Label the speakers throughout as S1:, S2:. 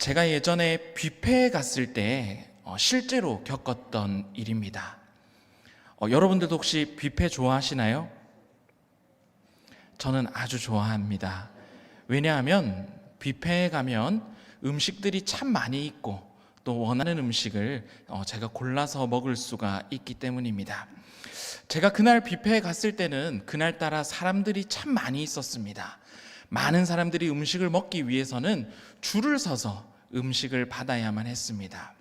S1: 제가 예전에 뷔페에 갔을 때 실제로 겪었던 일입니다. 여러분들도 혹시 뷔페 좋아하시나요? 저는 아주 좋아합니다. 왜냐하면 뷔페에 가면 음식들이 참 많이 있고 또 원하는 음식을 제가 골라서 먹을 수가 있기 때문입니다. 제가 그날 뷔페에 갔을 때는 그날따라 사람들이 참 많이 있었습니다. 많은 사람들이 음식을 먹기 위해서는 줄을 서서 음식을 받아야만 했습니다.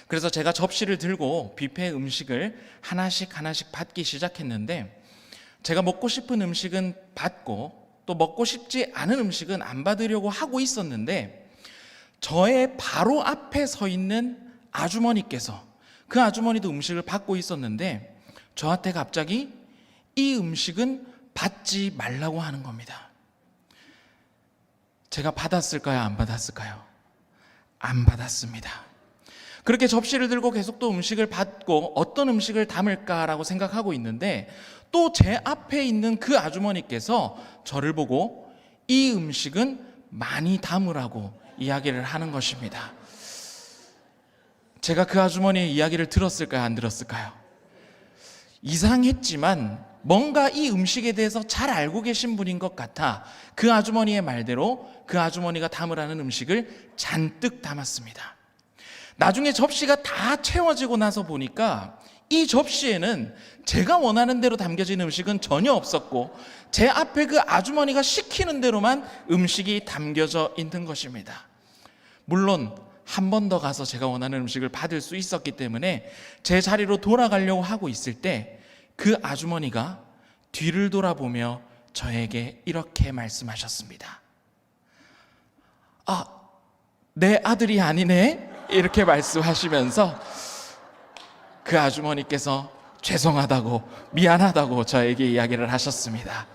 S1: 그래서 제가 접시를 들고 뷔페 음식을 하나씩 받기 시작했는데, 제가 먹고 싶은 음식은 받고 또 먹고 싶지 않은 음식은 안 받으려고 하고 있었는데, 저의 바로 앞에 서 있는 아주머니께서, 그 아주머니도 음식을 받고 있었는데 저한테 갑자기 이 음식은 받지 말라고 하는 겁니다. 제가 받았을까요? 안 받았을까요? 안 받았습니다. 그렇게 접시를 들고 계속 또 음식을 받고 어떤 음식을 담을까라고 생각하고 있는데, 또 제 앞에 있는 그 아주머니께서 저를 보고 이 음식은 많이 담으라고 이야기를 하는 것입니다. 제가 그 아주머니의 이야기를 들었을까요? 안 들었을까요? 이상했지만 뭔가 이 음식에 대해서 잘 알고 계신 분인 것 같아 그 아주머니의 말대로 그 아주머니가 담으라는 음식을 잔뜩 담았습니다. 나중에 접시가 다 채워지고 나서 보니까 이 접시에는 제가 원하는 대로 담겨진 음식은 전혀 없었고, 제 앞에 그 아주머니가 시키는 대로만 음식이 담겨져 있는 것입니다. 물론 한 번 더 가서 제가 원하는 음식을 받을 수 있었기 때문에 제 자리로 돌아가려고 하고 있을 때 그 아주머니가 뒤를 돌아보며 저에게 이렇게 말씀하셨습니다. 아, 내 아들이 아니네? 이렇게 말씀하시면서 그 아주머니께서 죄송하다고, 미안하다고 저에게 이야기를 하셨습니다.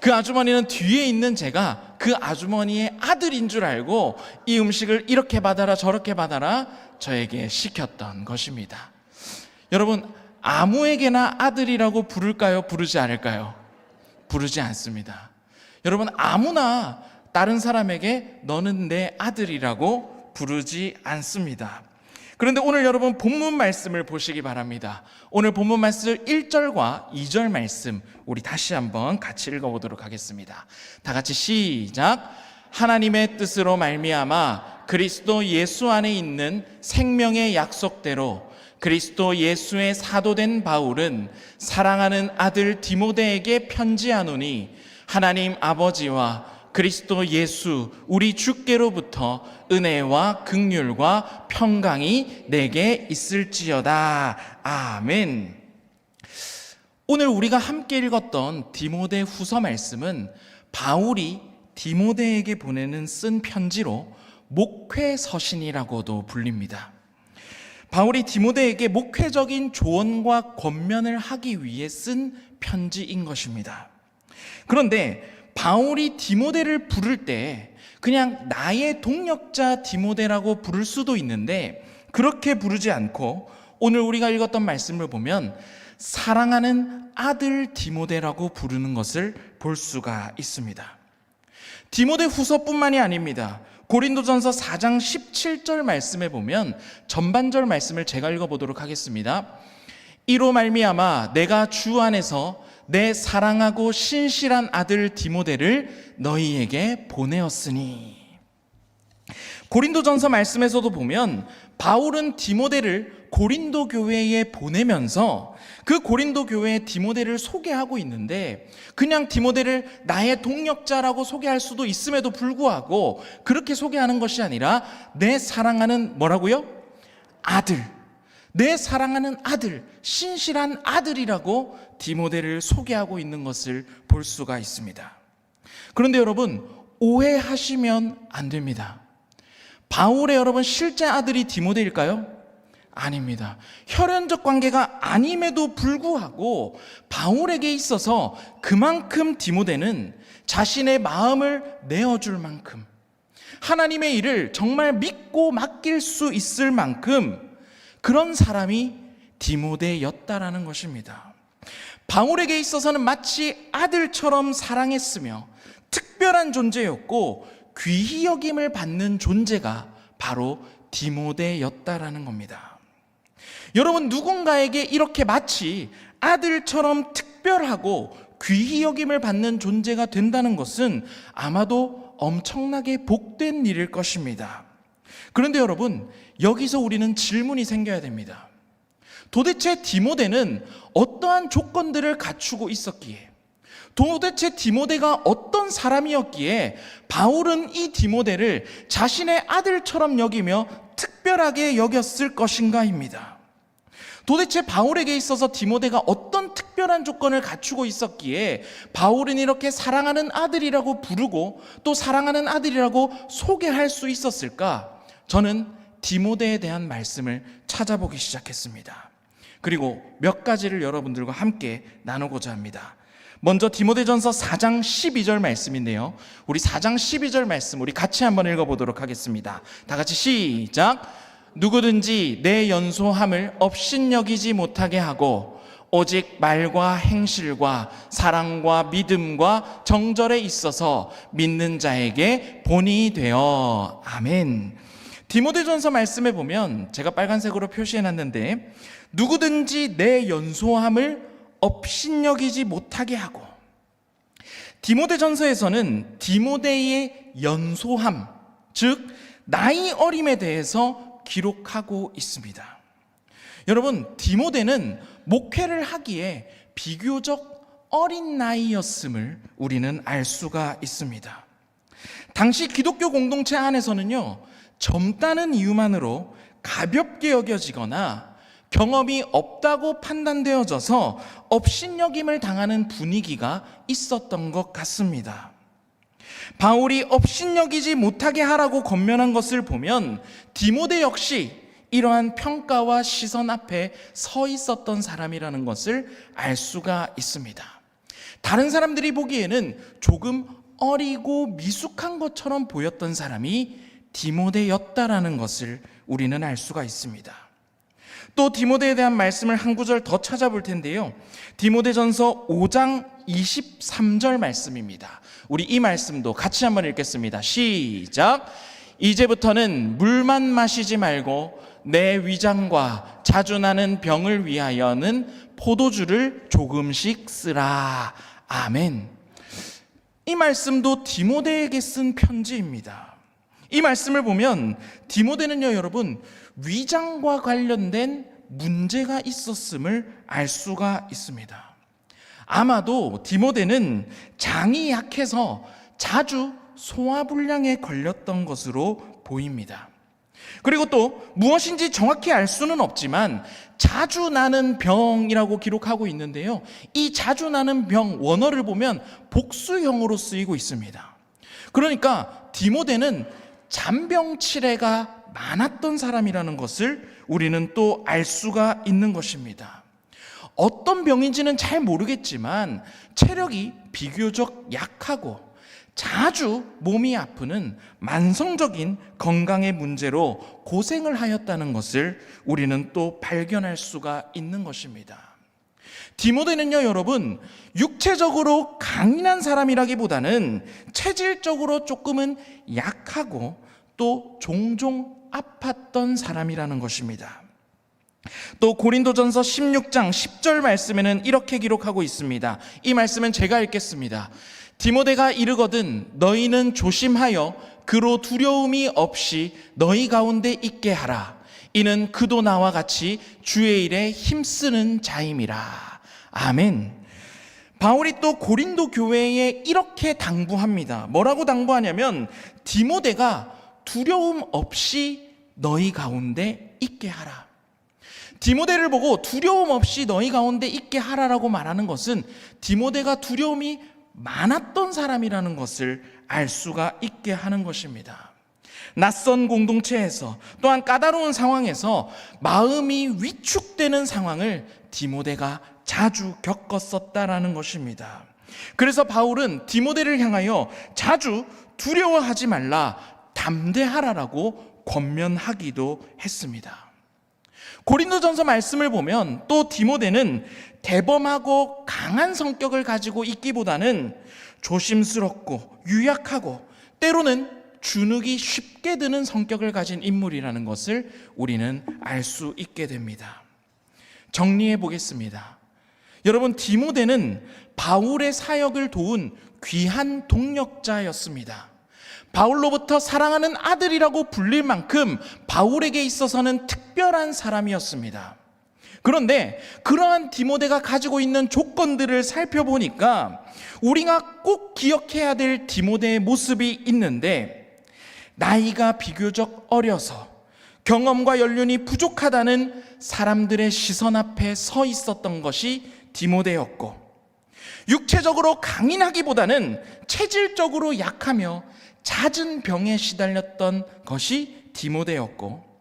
S1: 그 아주머니는 뒤에 있는 제가 그 아주머니의 아들인 줄 알고 이 음식을 이렇게 받아라 저렇게 받아라 저에게 시켰던 것입니다. 여러분, 아무에게나 아들이라고 부를까요? 부르지 않을까요? 부르지 않습니다. 여러분, 아무나 다른 사람에게 너는 내 아들이라고 부르지 않습니다. 그런데 오늘 여러분 본문 말씀을 보시기 바랍니다. 오늘 본문 말씀 1절과 2절 말씀 우리 다시 한번 같이 읽어보도록 하겠습니다. 다 같이 시작. 하나님의 뜻으로 말미암아 그리스도 예수 안에 있는 생명의 약속대로 그리스도 예수의 사도된 바울은 사랑하는 아들 디모데에게 편지하노니, 하나님 아버지와 그리스도 예수 우리 주께로부터 은혜와 긍휼과 평강이 내게 있을지어다. 아멘. 오늘 우리가 함께 읽었던 디모데 후서 말씀은 바울이 디모데에게 쓴 편지로 목회서신이라고도 불립니다. 바울이 디모데에게 목회적인 조언과 권면을 하기 위해 쓴 편지인 것입니다. 그런데 바울이 디모데를 부를 때 그냥 나의 동역자 디모데라고 부를 수도 있는데, 그렇게 부르지 않고 오늘 우리가 읽었던 말씀을 보면 사랑하는 아들 디모데라고 부르는 것을 볼 수가 있습니다. 디모데 후서뿐만이 아닙니다. 고린도전서 4장 17절 말씀에 보면 전반절 말씀을 제가 읽어보도록 하겠습니다. 이로 말미암아 내가 주 안에서 내 사랑하고 신실한 아들 디모데를 너희에게 보내었으니. 고린도전서 말씀에서도 보면 바울은 디모데를 고린도 교회에 보내면서 그 고린도 교회에 디모데를 소개하고 있는데, 그냥 디모데를 나의 동역자라고 소개할 수도 있음에도 불구하고 그렇게 소개하는 것이 아니라 내 사랑하는 뭐라고요? 아들, 내 사랑하는 아들, 신실한 아들이라고 디모데를 소개하고 있는 것을 볼 수가 있습니다. 그런데 여러분, 오해하시면 안 됩니다. 바울의 여러분 실제 아들이 디모데일까요? 아닙니다. 혈연적 관계가 아님에도 불구하고 바울에게 있어서 그만큼 디모데는 자신의 마음을 내어줄 만큼, 하나님의 일을 정말 믿고 맡길 수 있을 만큼 그런 사람이 디모데였다라는 것입니다. 바울에게 있어서는 마치 아들처럼 사랑했으며 특별한 존재였고, 귀히 여김을 받는 존재가 바로 디모데였다라는 겁니다. 여러분, 누군가에게 이렇게 마치 아들처럼 특별하고 귀히 여김을 받는 존재가 된다는 것은 아마도 엄청나게 복된 일일 것입니다. 그런데 여러분, 여기서 우리는 질문이 생겨야 됩니다. 도대체 디모데는 어떠한 조건들을 갖추고 있었기에, 도대체 디모데가 어떤 사람이었기에 바울은 이 디모데를 자신의 아들처럼 여기며 특별하게 여겼을 것인가입니다. 도대체 바울에게 있어서 디모데가 어떤 특별한 조건을 갖추고 있었기에 바울은 이렇게 사랑하는 아들이라고 부르고 또 사랑하는 아들이라고 소개할 수 있었을까? 저는 디모데에 대한 말씀을 찾아보기 시작했습니다. 그리고 몇 가지를 여러분들과 함께 나누고자 합니다. 먼저 디모데전서 4장 12절 말씀인데요, 우리 4장 12절 말씀 우리 같이 한번 읽어보도록 하겠습니다. 다 같이 시작. 누구든지 내 연소함을 업신여기지 못하게 하고 오직 말과 행실과 사랑과 믿음과 정절에 있어서 믿는 자에게 본이 되어. 아멘. 디모데전서 말씀에 보면 제가 빨간색으로 표시해놨는데, 누구든지 내 연소함을 업신여기지 못하게 하고, 디모데전서에서는 디모데의 연소함, 즉 나이 어림에 대해서 기록하고 있습니다. 여러분, 디모데는 목회를 하기에 비교적 어린 나이였음을 우리는 알 수가 있습니다. 당시 기독교 공동체 안에서는요, 젊다는 이유만으로 가볍게 여겨지거나 경험이 없다고 판단되어져서 업신여김을 당하는 분위기가 있었던 것 같습니다. 바울이 업신여기지 못하게 하라고 권면한 것을 보면 디모데 역시 이러한 평가와 시선 앞에 서 있었던 사람이라는 것을 알 수가 있습니다. 다른 사람들이 보기에는 조금 어리고 미숙한 것처럼 보였던 사람이 디모데였다라는 것을 우리는 알 수가 있습니다. 또 디모데에 대한 말씀을 한 구절 더 찾아볼 텐데요, 디모데전서 5장 23절 말씀입니다. 우리 이 말씀도 같이 한번 읽겠습니다. 시작. 이제부터는 물만 마시지 말고 내 위장과 자주 나는 병을 위하여는 포도주를 조금씩 쓰라. 아멘. 이 말씀도 디모데에게 쓴 편지입니다. 이 말씀을 보면 디모데는요, 여러분, 위장과 관련된 문제가 있었음을 알 수가 있습니다. 아마도 디모데는 장이 약해서 자주 소화불량에 걸렸던 것으로 보입니다. 그리고 또 무엇인지 정확히 알 수는 없지만 자주 나는 병이라고 기록하고 있는데요, 이 자주 나는 병 원어를 보면 복수형으로 쓰이고 있습니다. 그러니까 디모데는 잔병치레가 많았던 사람이라는 것을 우리는 또 알 수가 있는 것입니다. 어떤 병인지는 잘 모르겠지만 체력이 비교적 약하고 자주 몸이 아프는 만성적인 건강의 문제로 고생을 하였다는 것을 우리는 또 발견할 수가 있는 것입니다. 디모데는요, 여러분, 육체적으로 강인한 사람이라기보다는 체질적으로 조금은 약하고 또 종종 아팠던 사람이라는 것입니다. 또 고린도전서 16장 10절 말씀에는 이렇게 기록하고 있습니다. 이 말씀은 제가 읽겠습니다. 디모데가 이르거든 너희는 조심하여 그로 두려움이 없이 너희 가운데 있게 하라. 이는 그도 나와 같이 주의 일에 힘쓰는 자임이라. 아멘. 바울이 또 고린도 교회에 이렇게 당부합니다. 뭐라고 당부하냐면 디모데가 두려움 없이 너희 가운데 있게 하라. 디모데를 보고 두려움 없이 너희 가운데 있게 하라라고 말하는 것은 디모데가 두려움이 많았던 사람이라는 것을 알 수가 있게 하는 것입니다. 낯선 공동체에서 또한 까다로운 상황에서 마음이 위축되는 상황을 디모데가 자주 겪었었다라는 것입니다. 그래서 바울은 디모데를 향하여 자주 두려워하지 말라, 담대하라라고 권면하기도 했습니다. 고린도전서 말씀을 보면 또 디모데는 대범하고 강한 성격을 가지고 있기보다는 조심스럽고 유약하고 때로는 주눅이 쉽게 드는 성격을 가진 인물이라는 것을 우리는 알 수 있게 됩니다. 정리해 보겠습니다. 여러분, 디모데는 바울의 사역을 도운 귀한 동력자였습니다. 바울로부터 사랑하는 아들이라고 불릴 만큼 바울에게 있어서는 특별한 사람이었습니다. 그런데 그러한 디모데가 가지고 있는 조건들을 살펴보니까 우리가 꼭 기억해야 될 디모데의 모습이 있는데, 나이가 비교적 어려서 경험과 연륜이 부족하다는 사람들의 시선 앞에 서 있었던 것이 디모데였고, 육체적으로 강인하기보다는 체질적으로 약하며 잦은 병에 시달렸던 것이 디모데였고,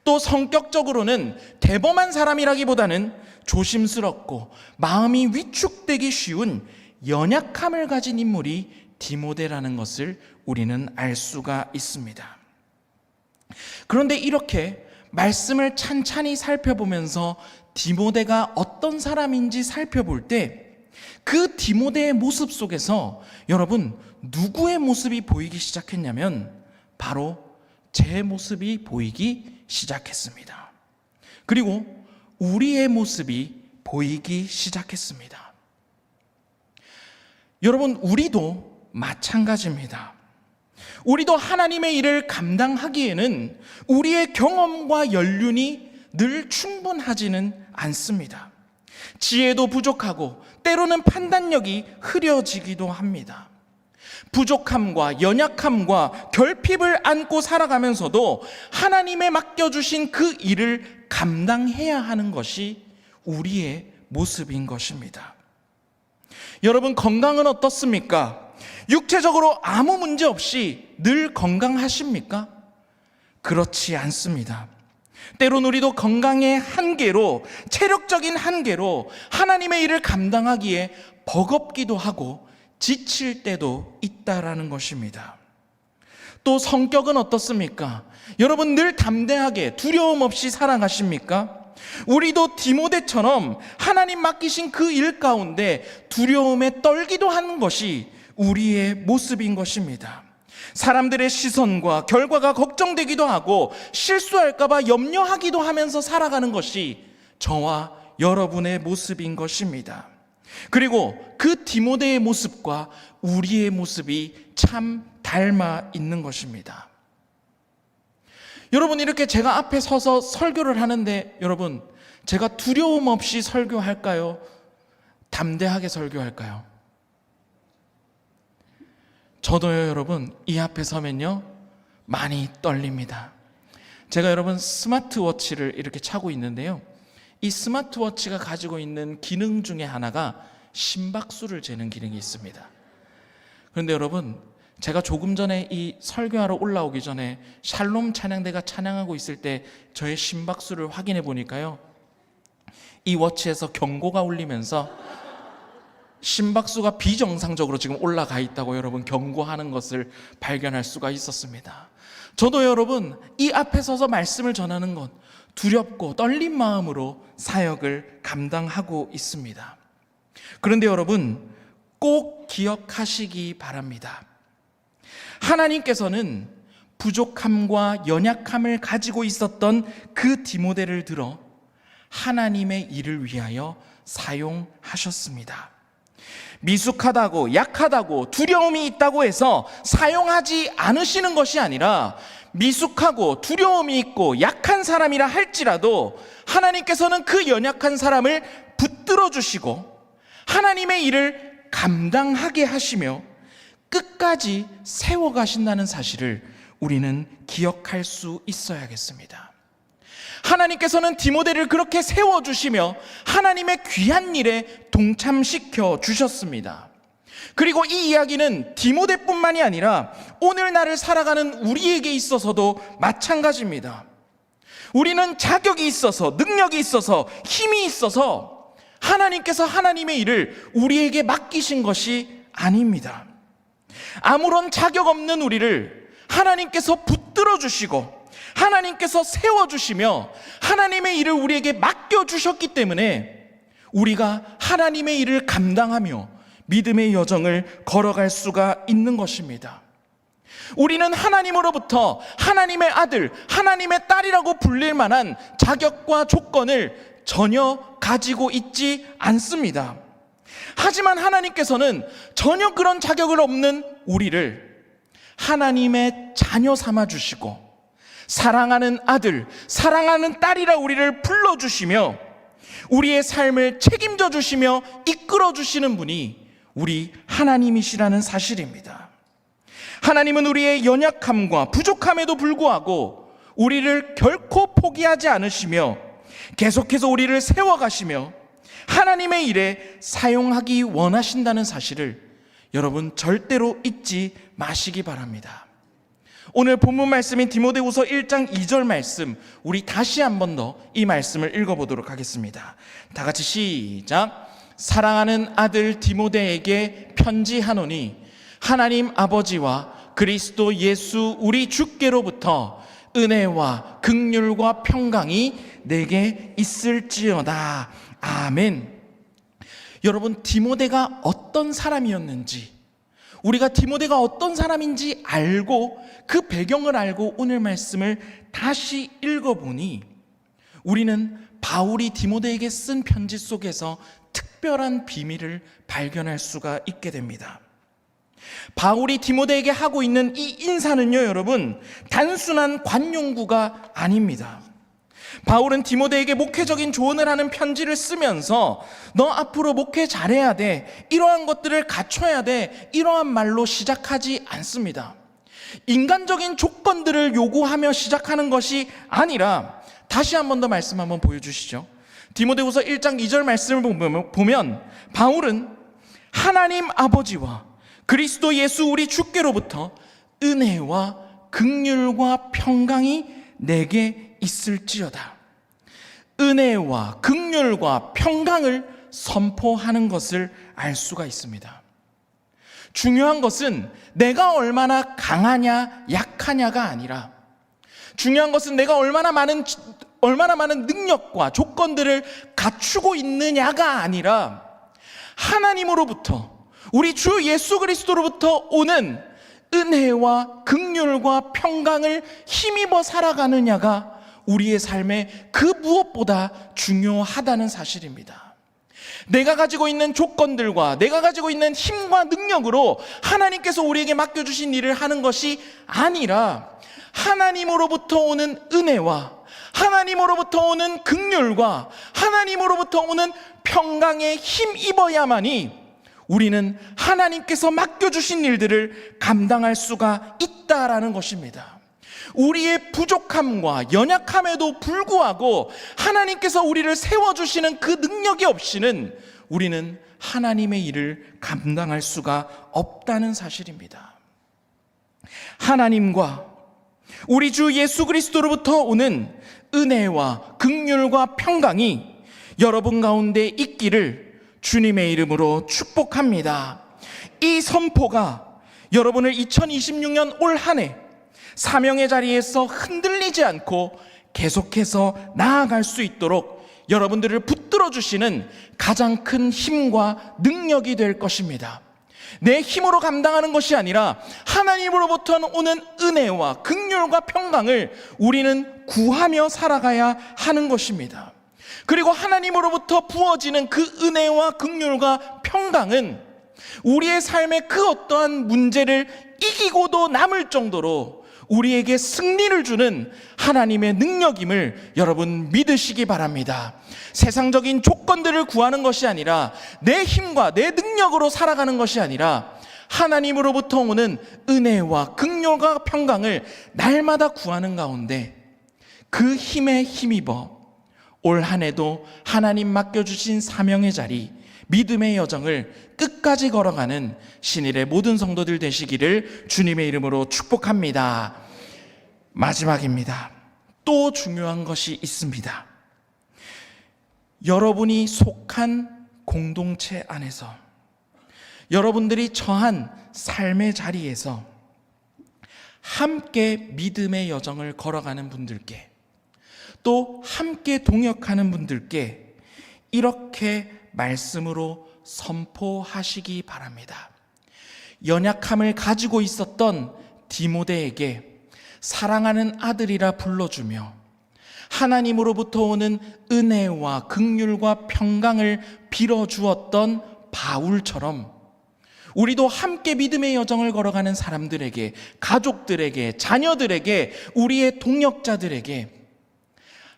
S1: 또 성격적으로는 대범한 사람이라기보다는 조심스럽고 마음이 위축되기 쉬운 연약함을 가진 인물이 디모데라는 것을 우리는 알 수가 있습니다. 그런데 이렇게 말씀을 찬찬히 살펴보면서 디모데가 어떤 사람인지 살펴볼 때 그 디모데의 모습 속에서 여러분, 누구의 모습이 보이기 시작했냐면 바로 제 모습이 보이기 시작했습니다. 그리고 우리의 모습이 보이기 시작했습니다. 여러분, 우리도 마찬가지입니다. 우리도 하나님의 일을 감당하기에는 우리의 경험과 연륜이 늘 충분하지는 않습니다. 지혜도 부족하고 때로는 판단력이 흐려지기도 합니다. 부족함과 연약함과 결핍을 안고 살아가면서도 하나님의 맡겨주신 그 일을 감당해야 하는 것이 우리의 모습인 것입니다. 여러분, 건강은 어떻습니까? 육체적으로 아무 문제 없이 늘 건강하십니까? 그렇지 않습니다. 때론 우리도 건강의 한계로, 체력적인 한계로 하나님의 일을 감당하기에 버겁기도 하고 지칠 때도 있다라는 것입니다. 또 성격은 어떻습니까? 여러분, 늘 담대하게 두려움 없이 살아가십니까? 우리도 디모데처럼 하나님 맡기신 그 일 가운데 두려움에 떨기도 하는 것이 우리의 모습인 것입니다. 사람들의 시선과 결과가 걱정되기도 하고 실수할까 봐 염려하기도 하면서 살아가는 것이 저와 여러분의 모습인 것입니다. 그리고 그 디모데의 모습과 우리의 모습이 참 닮아 있는 것입니다. 여러분, 이렇게 제가 앞에 서서 설교를 하는데 여러분, 제가 두려움 없이 설교할까요? 담대하게 설교할까요? 저도요, 여러분, 이 앞에 서면요 많이 떨립니다. 제가 여러분 스마트워치를 이렇게 차고 있는데요, 이 스마트워치가 가지고 있는 기능 중에 하나가 심박수를 재는 기능이 있습니다. 그런데 여러분, 제가 조금 전에 이 설교하러 올라오기 전에 샬롬 찬양대가 찬양하고 있을 때 저의 심박수를 확인해 보니까요, 이 워치에서 경고가 울리면서 심박수가 비정상적으로 지금 올라가 있다고 여러분 경고하는 것을 발견할 수가 있었습니다. 저도 여러분, 이 앞에 서서 말씀을 전하는 것 두렵고 떨린 마음으로 사역을 감당하고 있습니다. 그런데 여러분, 꼭 기억하시기 바랍니다. 하나님께서는 부족함과 연약함을 가지고 있었던 그 디모데를 들어 하나님의 일을 위하여 사용하셨습니다. 미숙하다고, 약하다고, 두려움이 있다고 해서 사용하지 않으시는 것이 아니라 미숙하고 두려움이 있고 약한 사람이라 할지라도 하나님께서는 그 연약한 사람을 붙들어 주시고 하나님의 일을 감당하게 하시며 끝까지 세워가신다는 사실을 우리는 기억할 수 있어야겠습니다. 하나님께서는 디모데를 그렇게 세워주시며 하나님의 귀한 일에 동참시켜 주셨습니다. 그리고 이 이야기는 디모데뿐만이 아니라 오늘날을 살아가는 우리에게 있어서도 마찬가지입니다. 우리는 자격이 있어서, 능력이 있어서, 힘이 있어서 하나님께서 하나님의 일을 우리에게 맡기신 것이 아닙니다. 아무런 자격 없는 우리를 하나님께서 붙들어 주시고 하나님께서 세워주시며 하나님의 일을 우리에게 맡겨주셨기 때문에 우리가 하나님의 일을 감당하며 믿음의 여정을 걸어갈 수가 있는 것입니다. 우리는 하나님으로부터 하나님의 아들, 하나님의 딸이라고 불릴 만한 자격과 조건을 전혀 가지고 있지 않습니다. 하지만 하나님께서는 전혀 그런 자격을 없는 우리를 하나님의 자녀 삼아 주시고 사랑하는 아들, 사랑하는 딸이라 우리를 불러주시며 우리의 삶을 책임져 주시며 이끌어 주시는 분이 우리 하나님이시라는 사실입니다. 하나님은 우리의 연약함과 부족함에도 불구하고 우리를 결코 포기하지 않으시며 계속해서 우리를 세워가시며 하나님의 일에 사용하기 원하신다는 사실을 여러분 절대로 잊지 마시기 바랍니다. 오늘 본문 말씀인 디모데후서 1장 2절 말씀, 우리 다시 한 번 더 이 말씀을 읽어보도록 하겠습니다. 다 같이 시작. 사랑하는 아들 디모데에게 편지하노니 하나님 아버지와 그리스도 예수 우리 주께로부터 은혜와 긍휼과 평강이 내게 있을지어다. 아멘. 여러분, 디모데가 어떤 사람이었는지, 우리가 디모데가 어떤 사람인지 알고 그 배경을 알고 오늘 말씀을 다시 읽어보니 우리는 바울이 디모데에게 쓴 편지 속에서 특별한 비밀을 발견할 수가 있게 됩니다. 바울이 디모데에게 하고 있는 이 인사는요, 여러분, 단순한 관용구가 아닙니다. 바울은 디모데에게 목회적인 조언을 하는 편지를 쓰면서 너 앞으로 목회 잘해야 돼, 이러한 것들을 갖춰야 돼, 이러한 말로 시작하지 않습니다. 인간적인 조건들을 요구하며 시작하는 것이 아니라, 다시 한 번 더 말씀 한번 보여주시죠. 디모데후서 1장 2절 말씀을 보면 바울은 하나님 아버지와 그리스도 예수 우리 주께로부터 은혜와 긍휼과 평강이 내게 있을지어다. 은혜와 긍휼과 평강을 선포하는 것을 알 수가 있습니다. 중요한 것은 내가 얼마나 강하냐 약하냐가 아니라, 중요한 것은 내가 얼마나 많은 능력과 조건들을 갖추고 있느냐가 아니라 하나님으로부터, 우리 주 예수 그리스도로부터 오는 은혜와 긍휼과 평강을 힘입어 살아가느냐가 우리의 삶에 그 무엇보다 중요하다는 사실입니다. 내가 가지고 있는 조건들과 내가 가지고 있는 힘과 능력으로 하나님께서 우리에게 맡겨주신 일을 하는 것이 아니라 하나님으로부터 오는 은혜와 하나님으로부터 오는 긍휼과 하나님으로부터 오는 평강에 힘입어야만이 우리는 하나님께서 맡겨주신 일들을 감당할 수가 있다라는 것입니다. 우리의 부족함과 연약함에도 불구하고 하나님께서 우리를 세워주시는 그 능력이 없이는 우리는 하나님의 일을 감당할 수가 없다는 사실입니다. 하나님과 우리 주 예수 그리스도로부터 오는 은혜와 긍휼과 평강이 여러분 가운데 있기를 주님의 이름으로 축복합니다. 이 선포가 여러분을 2026년 올 한 해 사명의 자리에서 흔들리지 않고 계속해서 나아갈 수 있도록 여러분들을 붙들어 주시는 가장 큰 힘과 능력이 될 것입니다. 내 힘으로 감당하는 것이 아니라 하나님으로부터 오는 은혜와 긍휼과 평강을 우리는 구하며 살아가야 하는 것입니다. 그리고 하나님으로부터 부어지는 그 은혜와 긍휼과 평강은 우리의 삶의 그 어떠한 문제를 이기고도 남을 정도로 우리에게 승리를 주는 하나님의 능력임을 여러분 믿으시기 바랍니다. 세상적인 조건들을 구하는 것이 아니라 내 힘과 내 능력으로 살아가는 것이 아니라 하나님으로부터 오는 은혜와 긍휼과 평강을 날마다 구하는 가운데 그 힘에 힘입어 올 한 해도 하나님 맡겨주신 사명의 자리, 믿음의 여정을 끝까지 걸어가는 신일의 모든 성도들 되시기를 주님의 이름으로 축복합니다. 마지막입니다. 또 중요한 것이 있습니다. 여러분이 속한 공동체 안에서, 여러분들이 처한 삶의 자리에서 함께 믿음의 여정을 걸어가는 분들께, 또 함께 동역하는 분들께 이렇게 말씀으로 선포하시기 바랍니다. 연약함을 가지고 있었던 디모데에게 사랑하는 아들이라 불러주며 하나님으로부터 오는 은혜와 긍휼과 평강을 빌어주었던 바울처럼 우리도 함께 믿음의 여정을 걸어가는 사람들에게, 가족들에게, 자녀들에게, 우리의 동역자들에게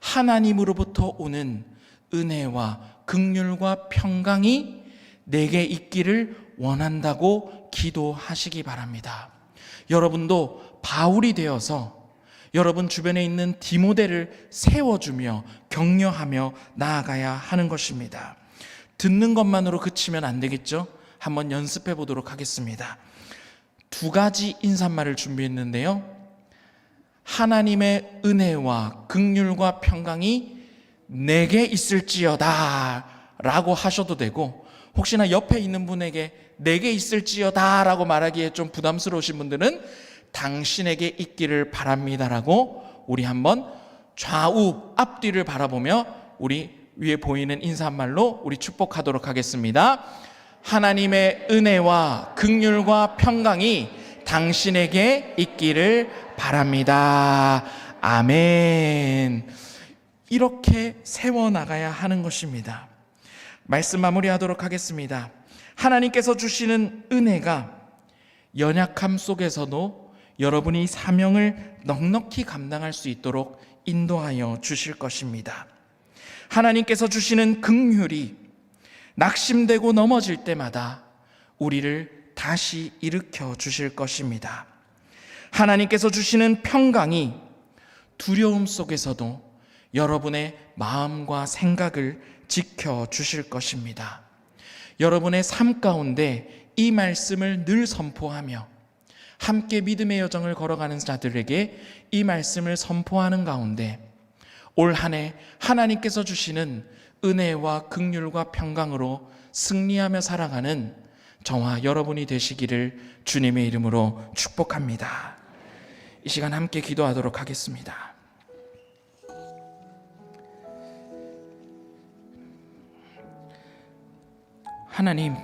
S1: 하나님으로부터 오는 은혜와 긍휼과 평강이 내게 있기를 원한다고 기도하시기 바랍니다. 여러분도 바울이 되어서 여러분 주변에 있는 디모데를 세워주며 격려하며 나아가야 하는 것입니다. 듣는 것만으로 그치면 안 되겠죠? 한번 연습해 보도록 하겠습니다. 2가지 인사말을 준비했는데요. 하나님의 은혜와 긍휼과 평강이 내게 있을지어다 라고 하셔도 되고, 혹시나 옆에 있는 분에게 내게 있을지어다 라고 말하기에 좀 부담스러우신 분들은 당신에게 있기를 바랍니다 라고 우리 한번 좌우 앞뒤를 바라보며 우리 위에 보이는 인사말로 우리 축복하도록 하겠습니다. 하나님의 은혜와 긍휼과 평강이 당신에게 있기를 바랍니다. 아멘. 이렇게 세워나가야 하는 것입니다. 말씀 마무리하도록 하겠습니다. 하나님께서 주시는 은혜가 연약함 속에서도 여러분이 사명을 넉넉히 감당할 수 있도록 인도하여 주실 것입니다. 하나님께서 주시는 긍휼이 낙심되고 넘어질 때마다 우리를 다시 일으켜 주실 것입니다. 하나님께서 주시는 평강이 두려움 속에서도 여러분의 마음과 생각을 지켜 주실 것입니다. 여러분의 삶 가운데 이 말씀을 늘 선포하며 함께 믿음의 여정을 걸어가는 자들에게 이 말씀을 선포하는 가운데 올 한 해 하나님께서 주시는 은혜와 긍휼과 평강으로 승리하며 살아가는 저와 여러분이 되시기를 주님의 이름으로 축복합니다. 이 시간 함께 기도하도록 하겠습니다. 하나님,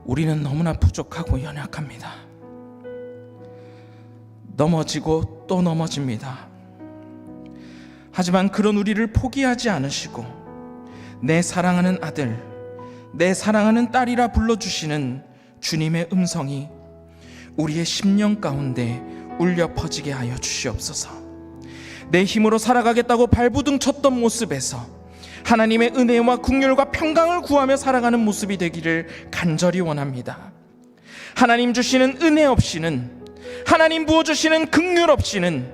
S1: 우리는 너무나 부족하고 연약합니다. 넘어지고 또 넘어집니다. 하지만 그런 우리를 포기하지 않으시고 내 사랑하는 아들, 내 사랑하는 딸이라 불러주시는 주님의 음성이 우리의 심령 가운데 울려 퍼지게 하여 주시옵소서. 내 힘으로 살아가겠다고 발부둥 쳤던 모습에서 하나님의 은혜와 긍휼과 평강을 구하며 살아가는 모습이 되기를 간절히 원합니다. 하나님 주시는 은혜 없이는, 하나님 부어주시는 긍휼 없이는,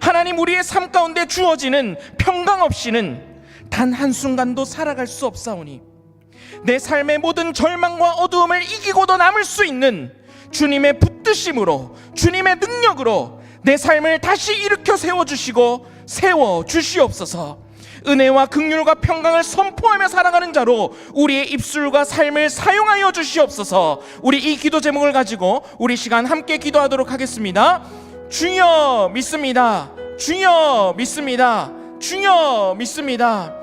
S1: 하나님 우리의 삶 가운데 주어지는 평강 없이는 단 한순간도 살아갈 수 없사오니 내 삶의 모든 절망과 어두움을 이기고도 남을 수 있는 주님의 붙드심으로, 주님의 능력으로 내 삶을 다시 일으켜 세워주시고 세워주시옵소서. 은혜와 긍휼과 평강을 선포하며 살아가는 자로 우리의 입술과 삶을 사용하여 주시옵소서. 우리 이 기도 제목을 가지고 우리 시간 함께 기도하도록 하겠습니다. 주여 믿습니다. 주여 믿습니다. 주여 믿습니다.